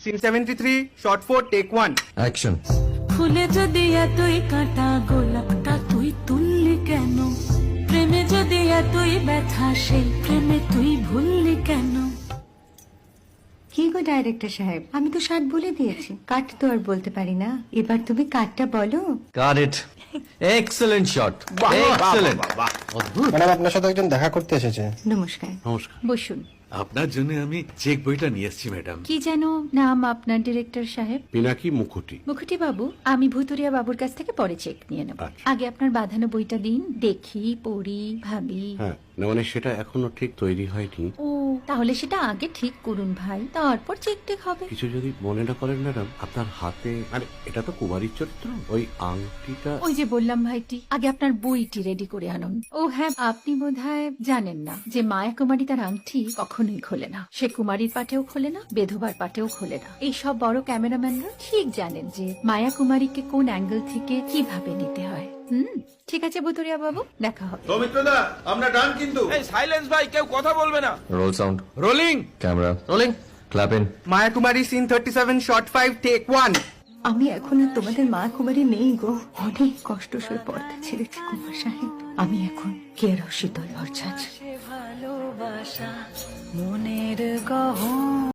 Scene 73, shot 4, take 1. Action. ফুলে যদি এতই কাঁটা গোলাপটা তুই তুললি কেন? প্রেমে যদি এতই ব্যথা সেই প্রেমে তুই ভুললি কেন? কি গো ডাইরেক্টর সাহেব, আমি তো 60 বলে দিয়েছি, কাট তো আর বলতে পারি না, এবার তুমি কাটটা বলো। Got it. Excellent shot, excellent. Madam, আপনার সাথে একজন দেখা করতে এসেছে। নমস্কার, নমস্কার। বসুন। আপনার জন্য আমি চেক বইটা নিয়ে এসেছি ম্যাডাম। কি যেন নাম আপনার ডিরেক্টর সাহেব? পিনাকি মুখোটি। মুখুটি বাবু, আমি ভুতুরিয়া বাবুর কাছ থেকে পরে চেক নিয়ে নেব। আচ্ছা। আগে আপনার বাঁধানো বইটা দিন, দেখি, পড়ি, ভাবি। হ্যাঁ, না মানে সেটা এখনো ঠিক তৈরি হয়নি। ও, তাহলে সেটা আগে ঠিক করুন ভাই, তারপর চেক টেক হবে। কিছু যদি মনে না করেন ম্যাডাম, আপনার হাতে মানে এটা তো কুমারীর চরিত্র, ওই আংটিটা। ওই যে বললাম ভাইটি, আগে আপনার বইটি রেডি করে আনুন। ও হ্যাঁ, আপনি বোধহয় জানেন না যে মায়া কুমারী তার আংটি কখনোই খোলে না। সে কুমারীর পাটেও খোলে না, বেধবার পাটেও খোলে না। এই সব বড় ক্যামেরাম্যানরা ঠিক জানেন যে মায়া কুমারীকে কোন অ্যাঙ্গেল থেকে কিভাবে নিতে হয়। ঠিক আছে ভুতুরিয়া বাবু, দেখা হবে। সৌমিত্রদা, আমরা ডান কিন্তু। এই সাইলেন্স ভাই, কেউ কথা বলবে না। Roll sound, rolling. Camera rolling, clap in. Maya Kumari, scene 37, shot 5, take 1. আমি এখন আর তোমাদের মা কুমারী নেই গো, অনেক কষ্ট সয়ে পর্দা ছেড়েছি কুমার সাহেব। আমি এখন কেরো শীতল ভরছাছ। ভালোবাসা মনের গহন।